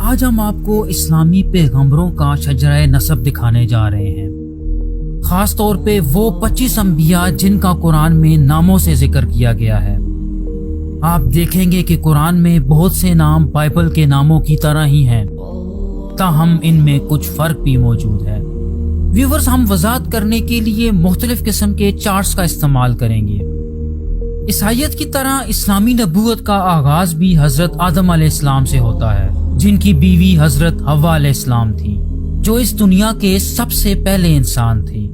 آج ہم آپ کو اسلامی پیغمبروں کا شجرہ نسب دکھانے جا رہے ہیں، خاص طور پہ وہ 25 انبیاء جن کا قرآن میں ناموں سے ذکر کیا گیا ہے۔ آپ دیکھیں گے کہ قرآن میں بہت سے نام بائبل کے ناموں کی طرح ہی ہیں، تاہم ان میں کچھ فرق بھی موجود ہے۔ ویورز، ہم وضاحت کرنے کے لیے مختلف قسم کے چارٹس کا استعمال کریں گے۔ عیسائیت کی طرح اسلامی نبوت کا آغاز بھی حضرت آدم علیہ السلام سے ہوتا ہے، جن کی بیوی حضرت حوا علیہ السلام تھی، جو اس دنیا کے سب سے پہلے انسان تھی۔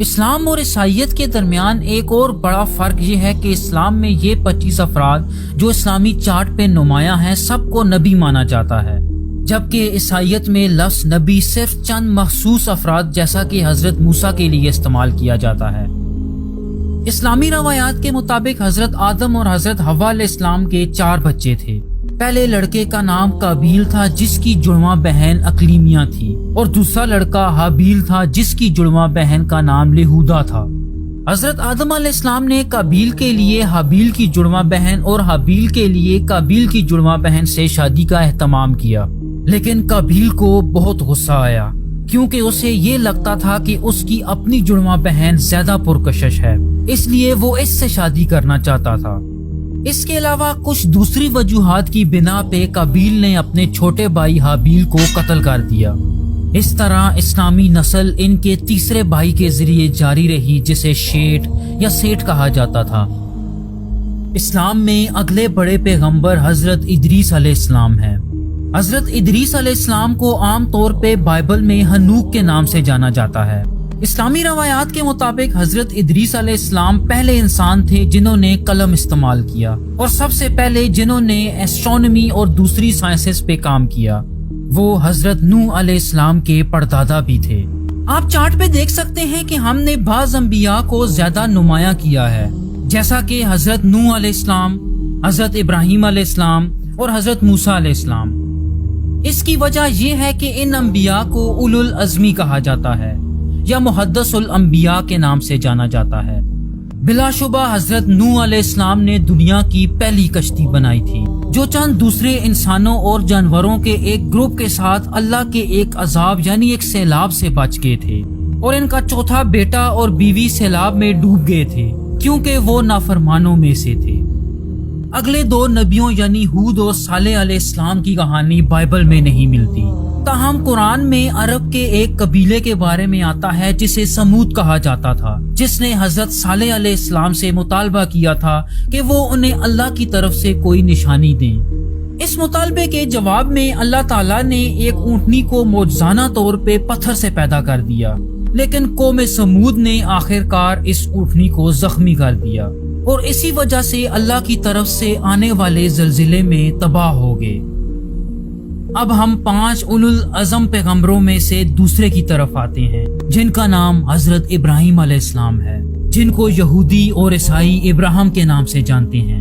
اسلام اور عیسائیت کے درمیان ایک اور بڑا فرق یہ ہے کہ اسلام میں یہ 25 افراد جو اسلامی چارٹ پہ نمایاں ہیں سب کو نبی مانا جاتا ہے، جبکہ عیسائیت میں لفظ نبی صرف چند مخصوص افراد جیسا کہ حضرت موسیٰ کے لیے استعمال کیا جاتا ہے۔ اسلامی روایات کے مطابق حضرت آدم اور حضرت حوا علیہ السلام کے 4 بچے تھے۔ پہلے لڑکے کا نام قابیل تھا جس کی جڑواں بہن اقلیمیہ تھی، اور دوسرا لڑکا حابیل تھا جس کی جڑواں بہن کا نام لہودا تھا۔ حضرت آدم علیہ السلام نے قابیل کے لیے حابیل کی جڑواں بہن اور حابیل کے لیے قابیل کی جڑواں بہن سے شادی کا اہتمام کیا، لیکن قابیل کو بہت غصہ آیا کیونکہ اسے یہ لگتا تھا کہ اس کی اپنی جڑواں بہن زیادہ پرکشش ہے، اس لیے وہ اس سے شادی کرنا چاہتا تھا۔ اس کے علاوہ کچھ دوسری وجوہات کی بنا پہ قابیل نے اپنے چھوٹے بھائی حابیل کو قتل کر دیا۔ اس طرح اسلامی نسل ان کے تیسرے بھائی کے ذریعے جاری رہی، جسے شیٹ یا سیٹ کہا جاتا تھا۔ اسلام میں اگلے بڑے پیغمبر حضرت ادریس علیہ السلام ہیں۔ حضرت ادریس علیہ السلام کو عام طور پہ بائبل میں ہنوک کے نام سے جانا جاتا ہے۔ اسلامی روایات کے مطابق حضرت ادریس علیہ السلام پہلے انسان تھے جنہوں نے قلم استعمال کیا، اور سب سے پہلے جنہوں نے ایسٹرونومی اور دوسری سائنسز پہ کام کیا وہ حضرت نوح علیہ السلام کے پردادا بھی تھے۔ آپ چارٹ پہ دیکھ سکتے ہیں کہ ہم نے بعض انبیاء کو زیادہ نمایاں کیا ہے، جیسا کہ حضرت نوح علیہ السلام، حضرت ابراہیم علیہ السلام اور حضرت موسیٰ علیہ السلام۔ اس کی وجہ یہ ہے کہ ان انبیاء کو اولو العزمی کہا جاتا ہے یا محدث الانبیاء کے نام سے جانا جاتا ہے۔ بلا شبہ حضرت نوح علیہ السلام نے دنیا کی پہلی کشتی بنائی تھی، جو چند دوسرے انسانوں اور جانوروں کے ایک گروپ کے ساتھ اللہ کے ایک عذاب یعنی ایک سیلاب سے بچ گئے تھے، اور ان کا چوتھا بیٹا اور بیوی سیلاب میں ڈوب گئے تھے کیونکہ وہ نافرمانوں میں سے تھے۔ اگلے 2 نبیوں یعنی ہود اور صالح علیہ السلام کی کہانی بائبل میں نہیں ملتی، تاہم قرآن میں عرب کے ایک قبیلے کے بارے میں آتا ہے جسے سمود کہا جاتا تھا، جس نے حضرت صالح علیہ السلام سے مطالبہ کیا تھا کہ وہ انہیں اللہ کی طرف سے کوئی نشانی دیں۔ اس مطالبے کے جواب میں اللہ تعالیٰ نے ایک اونٹنی کو معجزانہ طور پہ پتھر سے پیدا کر دیا، لیکن قوم سمود نے آخرکار اس اونٹنی کو زخمی کر دیا، اور اسی وجہ سے اللہ کی طرف سے آنے والے زلزلے میں تباہ ہو گئے۔ اب ہم 5 اولو العزم پیغمبروں میں سے دوسرے کی طرف آتے ہیں، جن کا نام حضرت ابراہیم علیہ السلام ہے، جن کو یہودی اور عیسائی ابراہم کے نام سے جانتے ہیں۔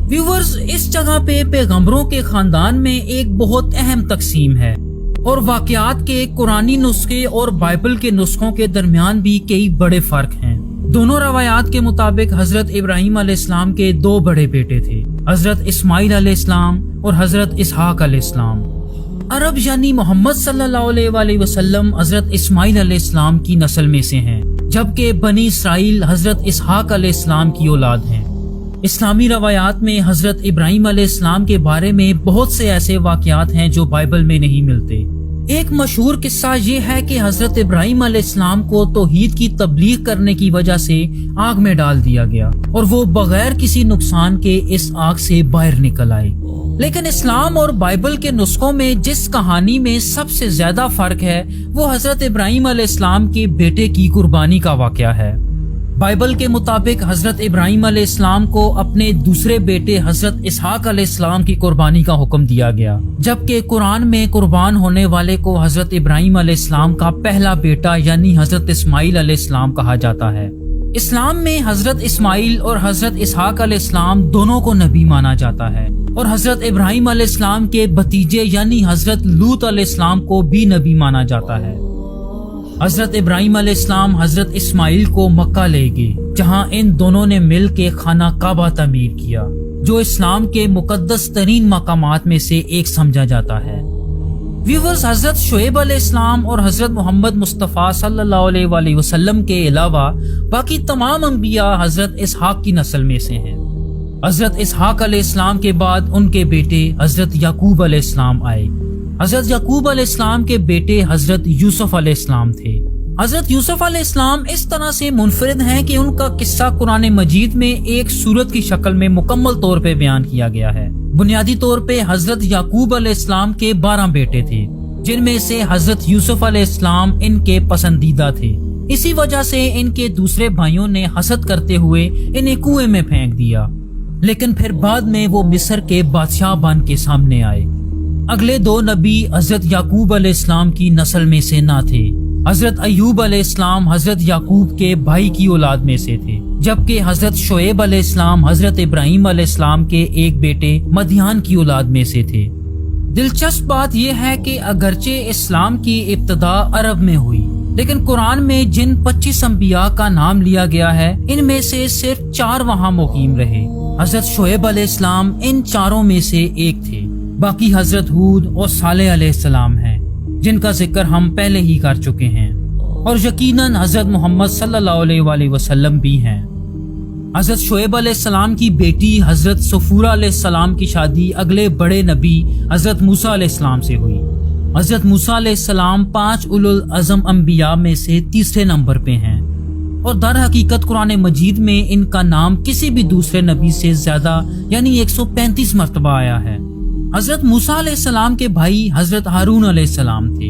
ویورز، اس جگہ پہ پیغمبروں کے خاندان میں ایک بہت اہم تقسیم ہے، اور واقعات کے قرآنی نسخے اور بائبل کے نسخوں کے درمیان بھی کئی بڑے فرق ہیں۔ دونوں روایات کے مطابق حضرت ابراہیم علیہ السلام کے 2 بڑے بیٹے تھے، حضرت اسماعیل علیہ السلام اور حضرت اسحاق علیہ السلام۔ عرب یعنی محمد صلی اللہ علیہ وآلہ وسلم حضرت اسماعیل علیہ السلام کی نسل میں سے ہیں، جبکہ بنی اسرائیل حضرت اسحاق علیہ السلام کی اولاد ہیں۔ اسلامی روایات میں حضرت ابراہیم علیہ السلام کے بارے میں بہت سے ایسے واقعات ہیں جو بائبل میں نہیں ملتے۔ ایک مشہور قصہ یہ ہے کہ حضرت ابراہیم علیہ السلام کو توحید کی تبلیغ کرنے کی وجہ سے آگ میں ڈال دیا گیا، اور وہ بغیر کسی نقصان کے اس آگ سے باہر نکل آئے۔ لیکن اسلام اور بائبل کے نسخوں میں جس کہانی میں سب سے زیادہ فرق ہے وہ حضرت ابراہیم علیہ السلام کے بیٹے کی قربانی کا واقعہ ہے۔ بائبل کے مطابق حضرت ابراہیم علیہ السلام کو اپنے دوسرے بیٹے حضرت اسحاق علیہ السلام کی قربانی کا حکم دیا گیا، جبکہ قرآن میں قربان ہونے والے کو حضرت ابراہیم علیہ السلام کا پہلا بیٹا یعنی حضرت اسماعیل علیہ السلام کہا جاتا ہے۔ اسلام میں حضرت اسماعیل اور حضرت اسحاق علیہ السلام دونوں کو نبی مانا جاتا ہے، اور حضرت ابراہیم علیہ السلام کے بھتیجے یعنی حضرت لوط علیہ السلام کو بھی نبی مانا جاتا ہے۔ حضرت ابراہیم علیہ السلام حضرت اسماعیل کو مکہ لے گئے، جہاں ان دونوں نے مل کے خانہ کعبہ تعمیر کیا، جو اسلام کے مقدس ترین مقامات میں سے ایک سمجھا جاتا ہے۔ ویورز، حضرت شعیب علیہ السلام اور حضرت محمد مصطفیٰ صلی اللہ علیہ وآلہ وسلم کے علاوہ باقی تمام انبیاء حضرت اسحاق کی نسل میں سے ہیں۔ حضرت اسحاق علیہ السلام کے بعد ان کے بیٹے حضرت یعقوب علیہ السلام آئے۔ حضرت یعقوب علیہ السلام کے بیٹے حضرت یوسف علیہ السلام تھے۔ حضرت یوسف علیہ السلام اس طرح سے منفرد ہیں کہ ان کا قصہ قرآن مجید میں ایک سورت کی شکل میں مکمل طور پہ بیان کیا گیا ہے۔ بنیادی طور پہ حضرت یعقوب علیہ السلام کے 12 بیٹے تھے، جن میں سے حضرت یوسف علیہ السلام ان کے پسندیدہ تھے۔ اسی وجہ سے ان کے دوسرے بھائیوں نے حسد کرتے ہوئے انہیں کنویں میں پھینک دیا، لیکن پھر بعد میں وہ مصر کے بادشاہ بن کے سامنے آئے۔ اگلے 2 نبی حضرت یعقوب علیہ السلام کی نسل میں سے نہ تھے۔ حضرت ایوب علیہ السلام حضرت یعقوب کے بھائی کی اولاد میں سے تھے، جبکہ حضرت شعیب علیہ السلام حضرت ابراہیم علیہ السلام کے ایک بیٹے مدیان کی اولاد میں سے تھے۔ دلچسپ بات یہ ہے کہ اگرچہ اسلام کی ابتدا عرب میں ہوئی، لیکن قرآن میں جن 25 انبیاء کا نام لیا گیا ہے، ان میں سے صرف 4 وہاں مقیم رہے۔ حضرت شعیب علیہ السلام ان 4 میں سے ایک تھے، باقی حضرت ہود اور صالح علیہ السلام ہیں، جن کا ذکر ہم پہلے ہی کر چکے ہیں، اور یقیناً حضرت محمد صلی اللہ علیہ وآلہ وسلم بھی ہیں۔ حضرت شعیب علیہ السلام کی بیٹی حضرت صفورہ علیہ السلام کی شادی اگلے بڑے نبی حضرت موسیٰ علیہ السلام سے ہوئی۔ حضرت موسیٰ علیہ السلام 5 اولو العزم انبیاء میں سے تیسرے نمبر پہ ہیں، اور در حقیقت قرآن مجید میں ان کا نام کسی بھی دوسرے نبی سے زیادہ یعنی 135 مرتبہ آیا ہے۔ حضرت موسیٰ علیہ السلام کے بھائی حضرت ہارون علیہ السلام تھے،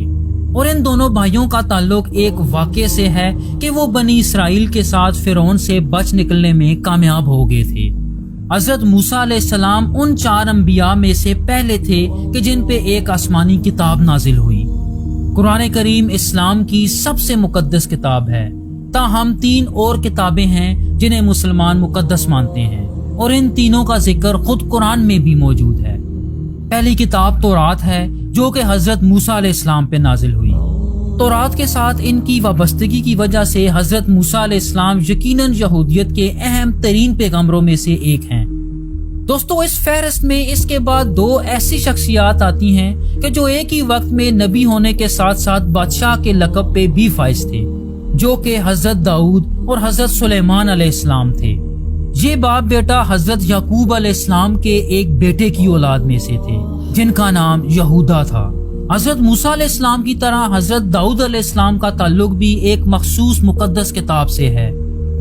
اور ان دونوں بھائیوں کا تعلق ایک واقعے سے ہے کہ وہ بنی اسرائیل کے ساتھ فرعون سے بچ نکلنے میں کامیاب ہو گئے تھے۔ حضرت موسیٰ علیہ السلام ان 4 انبیاء میں سے پہلے تھے کہ جن پہ ایک آسمانی کتاب نازل ہوئی۔ قرآن کریم اسلام کی سب سے مقدس کتاب ہے، تاہم 3 اور کتابیں ہیں جنہیں مسلمان مقدس مانتے ہیں، اور ان تینوں کا ذکر خود قرآن میں بھی موجود ہے۔ پہلی کتاب تورات ہے، جو کہ حضرت موسیٰ علیہ السلام پہ نازل ہوئی۔ تورات کے ساتھ ان کی وابستگی کی وجہ سے حضرت موسیٰ علیہ السلام یقیناً یہودیت کے اہم ترین پیغمبروں میں سے ایک ہیں۔ دوستو، اس فہرست میں اس کے بعد 2 ایسی شخصیات آتی ہیں کہ جو ایک ہی وقت میں نبی ہونے کے ساتھ ساتھ بادشاہ کے لقب پہ بھی فائز تھے، جو کہ حضرت داؤد اور حضرت سلیمان علیہ السلام تھے۔ یہ باپ بیٹا حضرت یعقوب علیہ السلام کے ایک بیٹے کی اولاد میں سے تھے، جن کا نام یہودا تھا۔ حضرت موسیٰ علیہ السلام کی طرح حضرت داؤد علیہ السلام کا تعلق بھی ایک مخصوص مقدس کتاب سے ہے،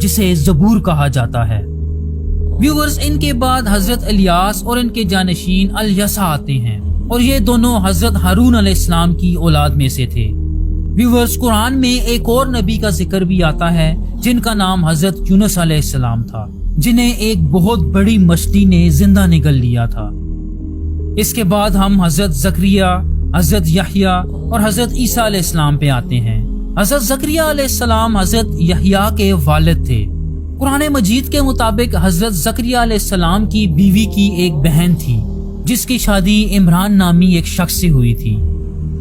جسے زبور کہا جاتا ہے۔ ویورز، ان کے بعد حضرت الیاس اور ان کے جانشین الیسع آتے ہیں، اور یہ دونوں حضرت ہارون علیہ السلام کی اولاد میں سے تھے۔ ویورز، قرآن میں ایک اور نبی کا ذکر بھی آتا ہے جن کا نام حضرت یونس علیہ السلام تھا، جنہیں ایک بہت بڑی مچھلی نے زندہ نگل لیا تھا۔ اس کے بعد ہم حضرت زکریا، حضرت یحییٰ اور حضرت عیسیٰ علیہ السلام پہ آتے ہیں۔ حضرت زکریا علیہ السلام حضرت یحییٰ کے والد تھے۔ قرآن مجید کے مطابق حضرت زکریا علیہ السلام کی بیوی کی ایک بہن تھی، جس کی شادی عمران نامی ایک شخص سے ہوئی تھی۔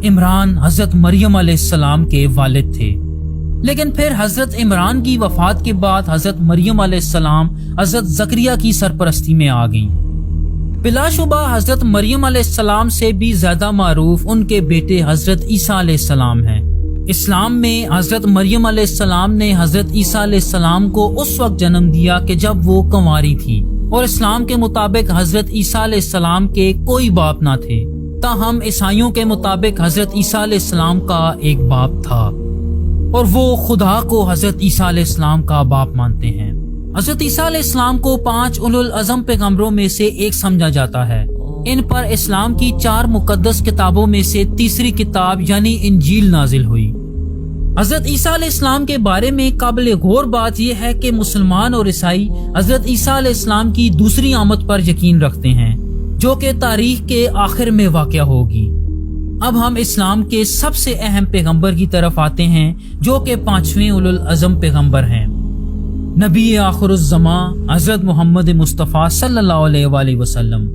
عمران حضرت مریم علیہ السلام کے والد تھے، لیکن پھر حضرت عمران کی وفات کے بعد حضرت مریم علیہ السلام حضرت زکریا کی سرپرستی میں آ گئیں۔ بلا شبہ حضرت مریم علیہ السلام سے بھی زیادہ معروف ان کے بیٹے حضرت عیسیٰ علیہ السلام ہیں۔ اسلام میں حضرت مریم علیہ السلام نے حضرت عیسیٰ علیہ السلام کو اس وقت جنم دیا کہ جب وہ کنواری تھی، اور اسلام کے مطابق حضرت عیسیٰ علیہ السلام کے کوئی باپ نہ تھے، تاہم عیسائیوں کے مطابق حضرت عیسیٰ علیہ السلام کا ایک باپ تھا، اور وہ خدا کو حضرت عیسیٰ علیہ السلام کا باپ مانتے ہیں۔ حضرت عیسیٰ علیہ السلام کو 5 اولو العزم پیغمبروں میں سے ایک سمجھا جاتا ہے۔ ان پر اسلام کی 4 مقدس کتابوں میں سے تیسری کتاب یعنی انجیل نازل ہوئی۔ حضرت عیسیٰ علیہ السلام کے بارے میں قابل غور بات یہ ہے کہ مسلمان اور عیسائی حضرت عیسیٰ علیہ السلام کی دوسری آمد پر یقین رکھتے ہیں، جو کہ تاریخ کے آخر میں واقع ہوگی۔ اب ہم اسلام کے سب سے اہم پیغمبر کی طرف آتے ہیں، جو کہ 5ویں اولو العزم پیغمبر ہیں، نبی آخر الزمان حضرت محمد مصطفیٰ صلی اللہ علیہ وآلہ وسلم۔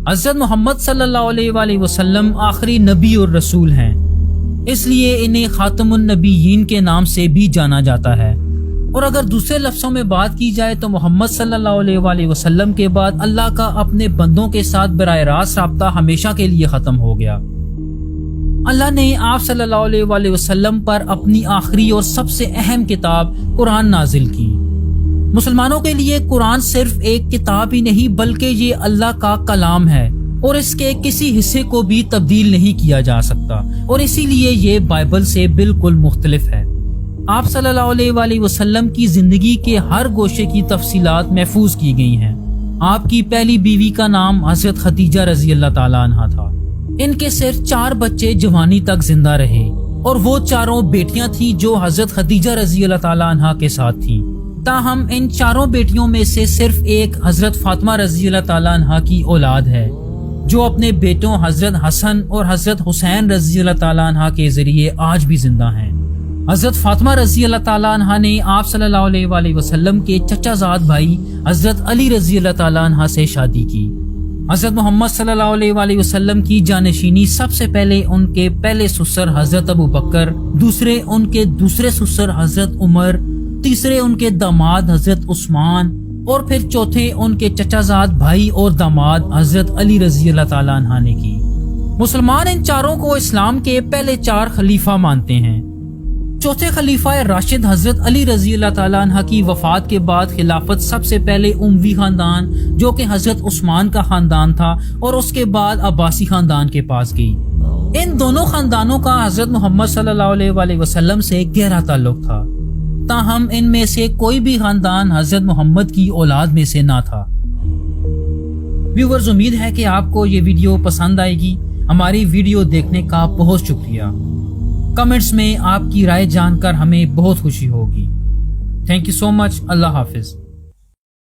حضرت محمد صلی اللہ علیہ وآلہ وسلم آخری نبی اور رسول ہیں، اس لیے انہیں خاتم النبیین کے نام سے بھی جانا جاتا ہے۔ اور اگر دوسرے لفظوں میں بات کی جائے تو محمد صلی اللہ علیہ وآلہ وسلم کے بعد اللہ کا اپنے بندوں کے ساتھ براہ راست رابطہ ہمیشہ کے لیے ختم ہو گیا۔ اللہ نے آپ صلی اللہ علیہ وآلہ وسلم پر اپنی آخری اور سب سے اہم کتاب قرآن نازل کی۔ مسلمانوں کے لیے قرآن صرف ایک کتاب ہی نہیں بلکہ یہ اللہ کا کلام ہے اور اس کے کسی حصے کو بھی تبدیل نہیں کیا جا سکتا، اور اسی لیے یہ بائبل سے بالکل مختلف ہے۔ آپ صلی اللہ علیہ وآلہ وسلم کی زندگی کے ہر گوشے کی تفصیلات محفوظ کی گئی ہیں۔ آپ کی پہلی بیوی کا نام حضرت خدیجہ رضی اللہ تعالیٰ عنہا تھا۔ ان کے صرف 4 بچے جوانی تک زندہ رہے، اور وہ چاروں بیٹیاں تھیں جو حضرت خدیجہ رضی اللہ تعالیٰ عنہا کے ساتھ تھیں۔ تاہم ان چاروں بیٹیوں میں سے صرف ایک حضرت فاطمہ رضی اللہ تعالیٰ عنہا کی اولاد ہے، جو اپنے بیٹوں حضرت حسن اور حضرت حسین رضی اللہ تعالیٰ عنہا کے ذریعے آج بھی زندہ ہیں۔ حضرت فاطمہ رضی اللہ تعالیٰ عنہا نے آپ صلی اللہ علیہ وآلہ وسلم کے چچا زاد بھائی حضرت علی رضی اللہ تعالیٰ عنہ سے شادی کی۔ حضرت محمد صلی اللہ علیہ وآلہ وسلم کی جانشینی سب سے پہلے ان کے پہلے سسر حضرت ابو بکر، دوسرے ان کے دوسرے سسر حضرت عمر، تیسرے ان کے داماد حضرت عثمان، اور پھر چوتھے ان کے چچا زاد بھائی اور داماد حضرت علی رضی اللہ تعالیٰ عنہ نے کی۔ مسلمان ان چاروں کو اسلام کے پہلے 4 خلیفہ مانتے ہیں۔ چوتھے خلیفہ راشد حضرت علی رضی اللہ تعالیٰ عنہ کی وفات کے بعد خلافت سب سے پہلے اموی خاندان جو کہ حضرت عثمان کا خاندان تھا اور اس کے بعد عباسی خاندان کے پاس گئی۔ ان دونوں خاندانوں کا حضرت محمد صلی اللہ علیہ وآلہ وسلم سے گہرا تعلق تھا، تاہم ان میں سے کوئی بھی خاندان حضرت محمد کی اولاد میں سے نہ تھا۔ ویورز، امید ہے کہ آپ کو یہ ویڈیو پسند آئے گی۔ ہماری ویڈیو دیکھنے کا بہت شکریہ۔ کمنٹس میں آپ کی رائے جان کر ہمیں بہت خوشی ہوگی۔ تھینک یو سو مچ۔ اللہ حافظ۔